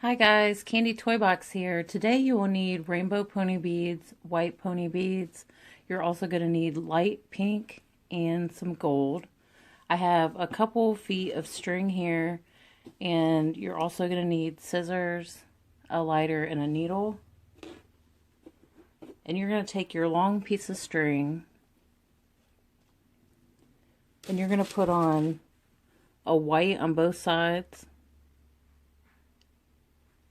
Hi guys, Candy Toy Box here. Today you will need rainbow pony beads, white pony beads. You're also going to need light pink and some gold. I have a couple feet of string here, and you're also going to need scissors, a lighter, and a needle. And you're going to take your long piece of string and you're going to put on a white on both sides.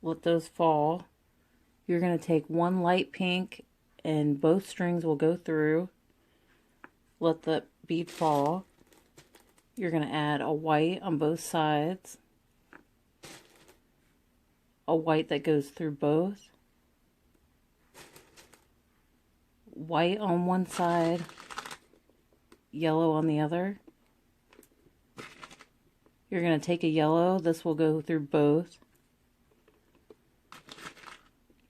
Let those fall. You're going to take one light pink and both strings will go through. Let the bead fall. You're going to add a white on both sides. A white that goes through both. White on one side, yellow on the other. You're going to take a yellow. This will go through both.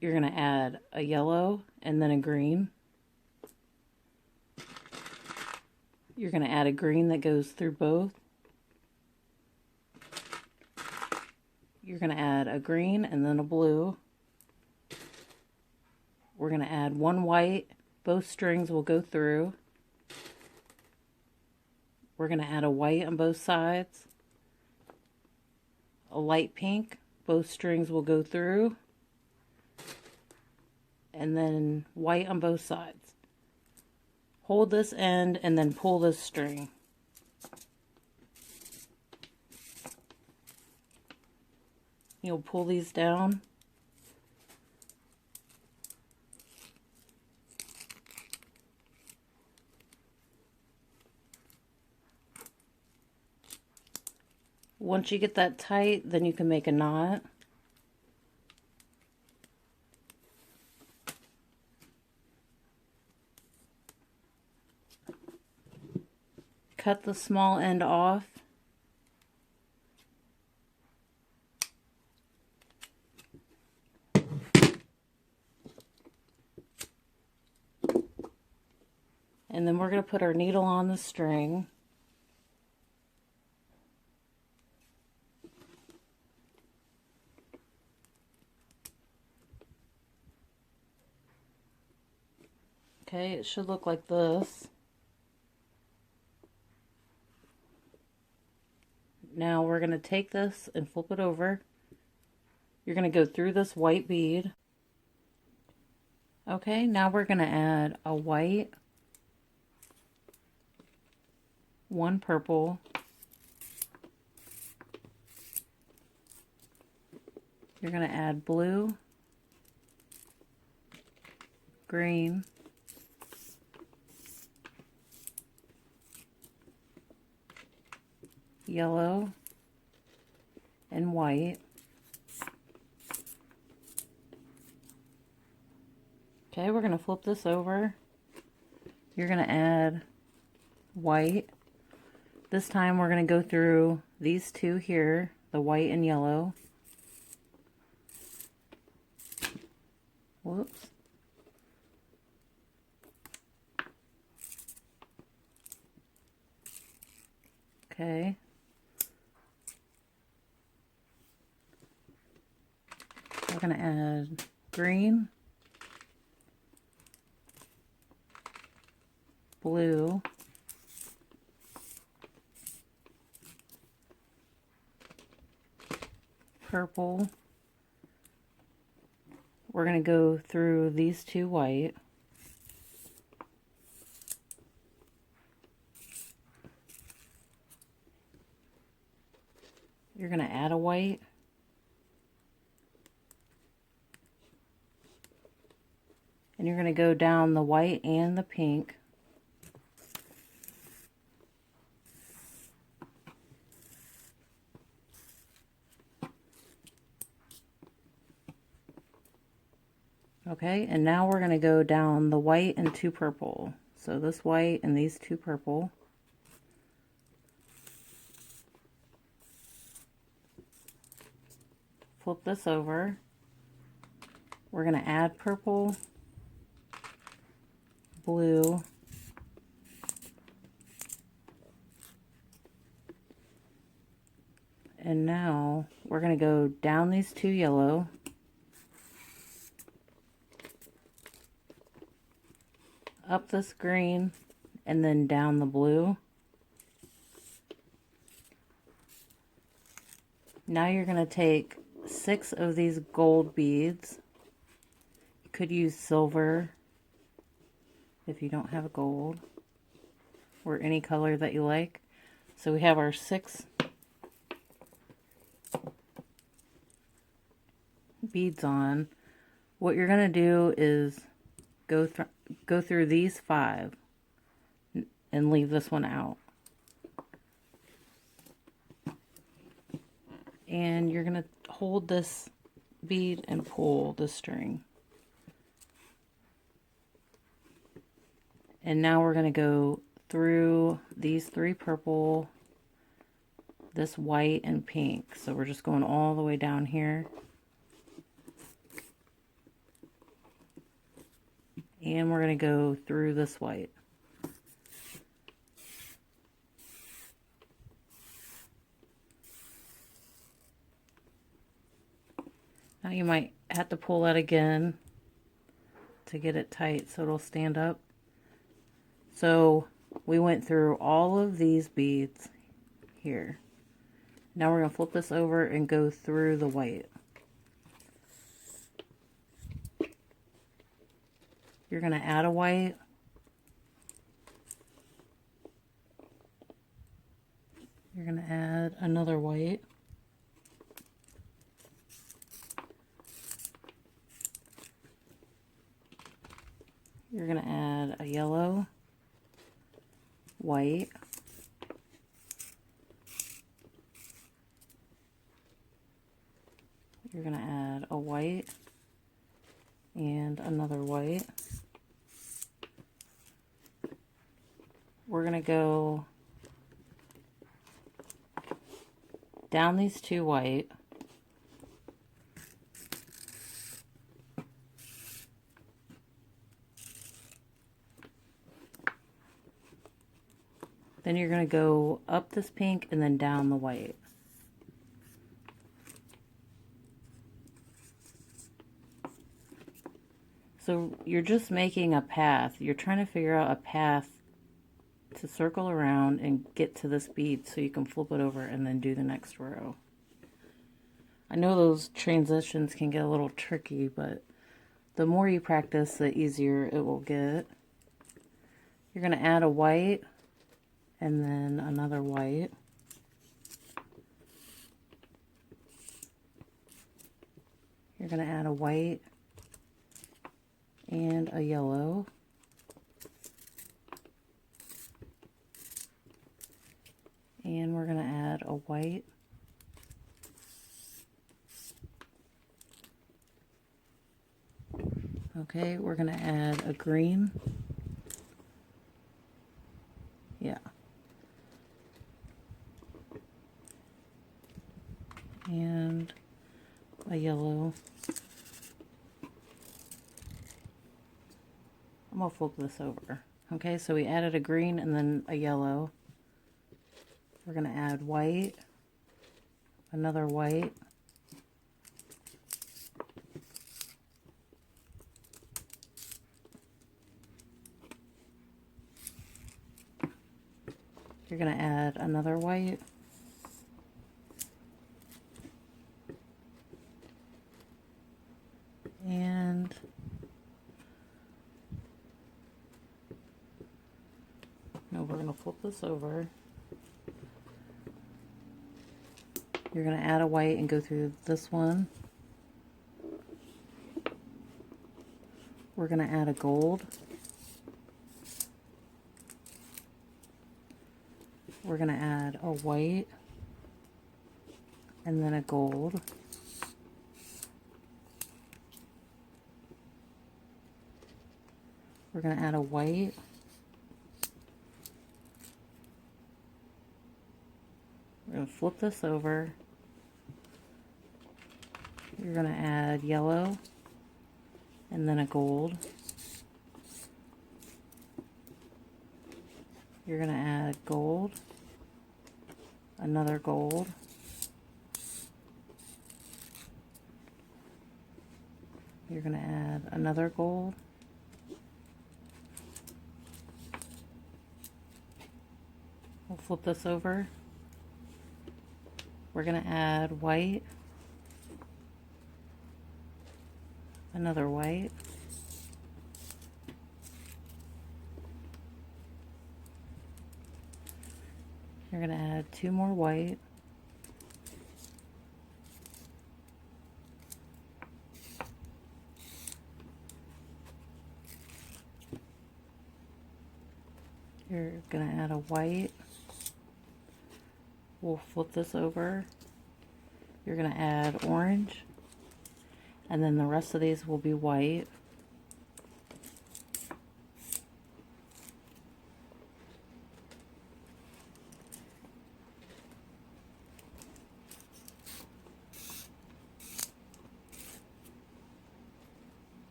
You're going to add a yellow and then a green. You're going to add a green that goes through both. You're going to add a green and then a blue. We're going to add one white. Both strings will go through. We're going to add a white on both sides. A light pink. Both strings will go through. And then white on both sides. Hold this end and then pull this string. You'll pull these down. Once you get that tight, then you can make a knot. Cut the small end off. And then we're going to put our needle on the string. Okay, it should look like this. Now we're going to take this and flip it over. You're going to go through this white bead. Okay, now we're going to add a white, one purple, you're going to add blue, green, yellow, and white. Okay, we're going to flip this over. You're going to add white. This time we're going to go through these two here, the white and yellow. Whoops. Okay. We're going to add green, blue, purple. We're going to go through these two white. You're going to add a white. And you're going to go down the white and the pink. Okay, and now we're going to go down the white and two purple. So this white and these two purple. Flip this over. We're going to add purple, blue, And now we're going to go down these two yellow, up this green, and then down the blue. Now you're going to take 6 of these gold beads. You could use silver if you don't have gold, or any color that you like. So we have our 6 beads on. What you're going to do is go through these 5 and leave this one out. And you're going to hold this bead and pull the string. And now we're going to go through these 3 purple, this white, and pink. So we're just going all the way down here. And we're going to go through this white. Now you might have to pull that again to get it tight so it'll stand up. So we went through all of these beads here. Now we're going to flip this over and go through the white. You're going to add a white. You're going to add another white. You're going to add a yellow, white, you're going to add a white and another white. We're going to go down these 2 white, then you're going to go up this pink and then down the white. So you're just making a path. You're trying to figure out a path to circle around and get to this bead so you can flip it over and then do the next row. I know those transitions can get a little tricky, but the more you practice, the easier it will get. You're going to add a white and then another white. You're going to add a white and a yellow. And we're going to add a white. Okay, we're going to add a green. Yeah. And a yellow. I'm going to flip this over. Okay, so we added a green and then a yellow. We're going to add white, another white, you're going to add another white, and no, we're going to flip this over. You're going to add a white and go through this one. We're going to add a gold. We're going to add a white and then a gold. We're going to add a white. We're going to flip this over. You're going to add yellow and then a gold. You're going to add gold, another gold, You're going to add another gold. We'll flip this over. We're going to add white, another white, you're going to add two more white, you're going to add a white. We'll flip this over. You're going to add orange, and then the rest of these will be white.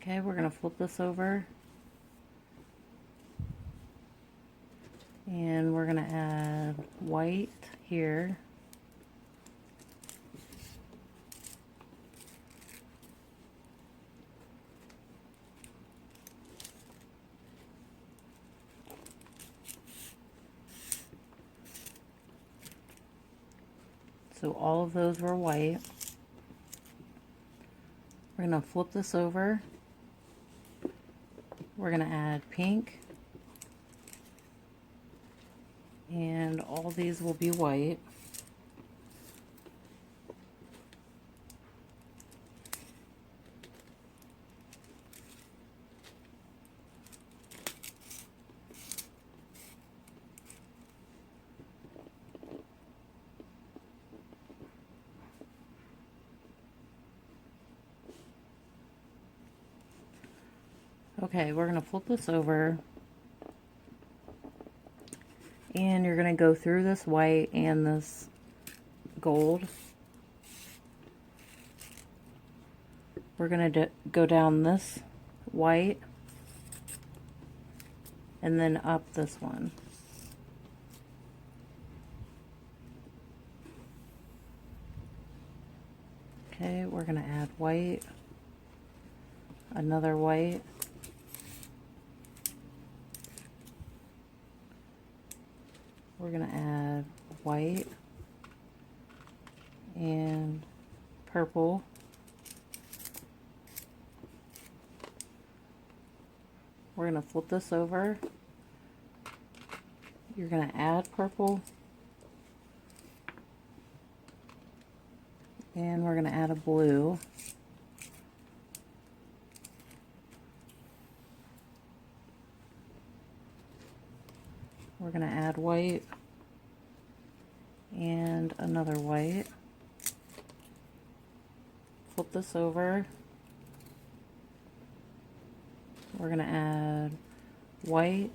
Okay, we're going to flip this over. And we're going to add white here. So all of those were white. We're going to flip this over. We're going to add pink. And all these will be white. Okay, we're going to flip this over. And you're going to go through this white and this gold. We're going to go down this white and then up this one. Okay, we're going to add white, another white, we're going to add white and purple. We're going to flip this over. You're going to add purple. And we're going to add a blue. We're going to add white and another white. Flip this over. We're going to add white,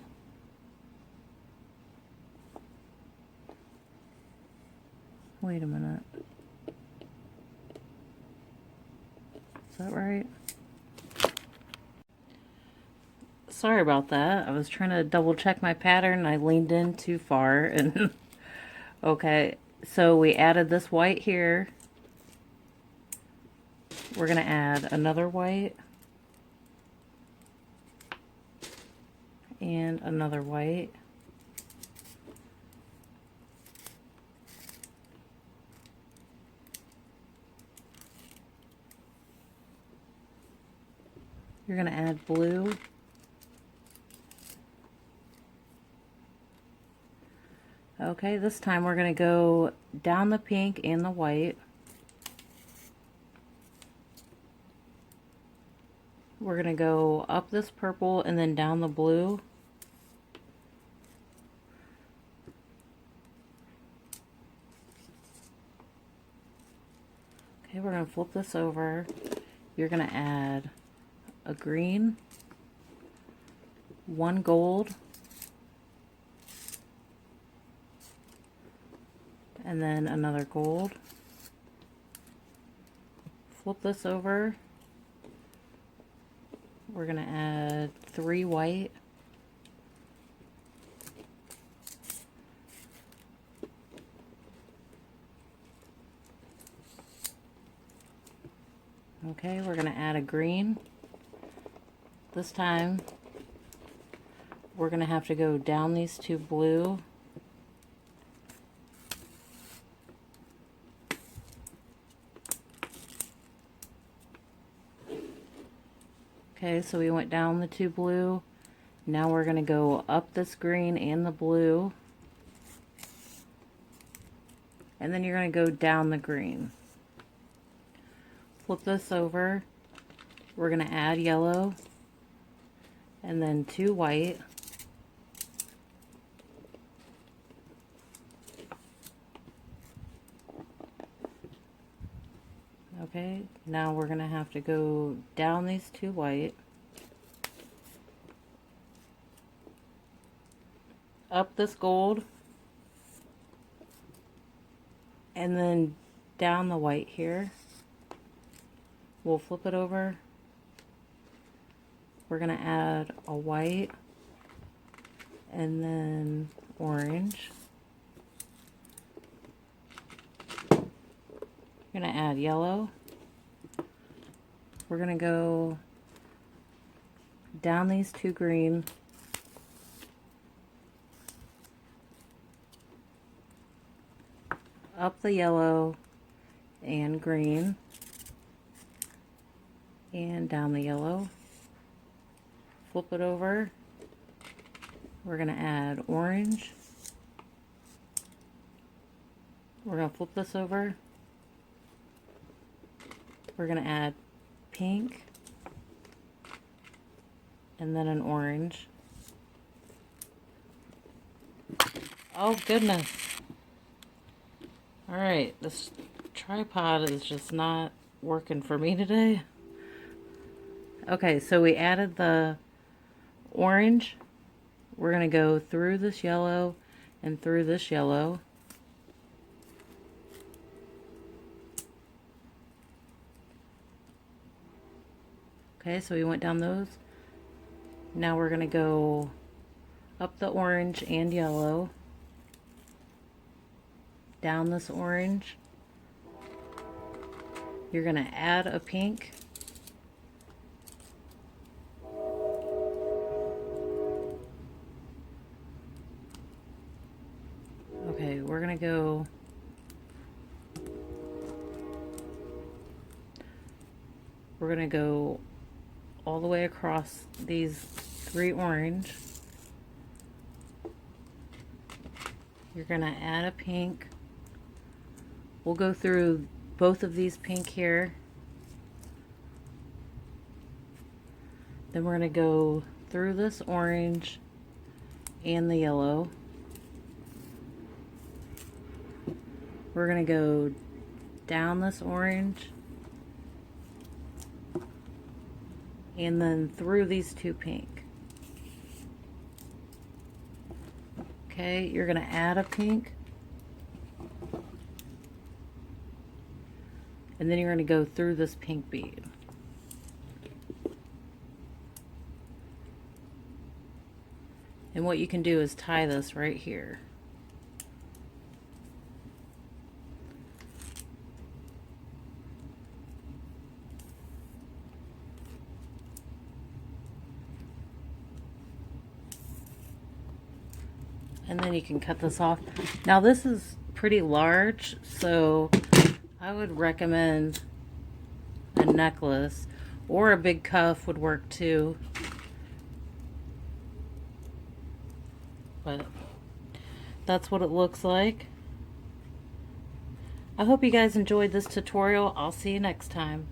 wait a minute, is that right? Sorry about that. I was trying to double check my pattern and I leaned in too far and okay, so we added this white here. We're going to add another white and another white. You're going to add blue. Okay, this time we're going to go down the pink and the white. We're going to go up this purple and then down the blue. Okay, we're going to flip this over. You're going to add a green, one gold, and then another gold. Flip this over. We're going to add 3 white. Okay, we're going to add a green. This time we're going to have to go down these two blue. Okay, so we went down the two blue. Now we're going to go up this green and the blue. And then you're going to go down the green. Flip this over. We're going to add yellow. And then 2 white. Okay, now we're going to have to go down these 2 white. Up this gold. And then down the white here. We'll flip it over. We're going to add a white and then orange. We're going to add yellow. We're going to go down these 2 green. Up the yellow and green. And down the yellow. Flip it over. We're going to add orange. We're going to flip this over. We're going to add pink. And then an orange. Oh goodness. Alright, this tripod is just not working for me today. Okay, so we added the orange. We're going to go through this yellow and through this yellow. Okay, so we went down those. Now we're going to go up the orange and yellow. Down this orange. You're going to add a pink. Okay, we're going to go all the way across these 3 orange. You're going to add a pink. We'll go through both of these pink here. Then we're going to go through this orange and the yellow. We're going to go down this orange and then through these 2 pink. Okay, you're going to add a pink. And then you're going to go through this pink bead. And what you can do is tie this right here. And then you can cut this off. Now this is pretty large, so I would recommend a necklace, or a big cuff would work too. But that's what it looks like. I hope you guys enjoyed this tutorial. I'll see you next time.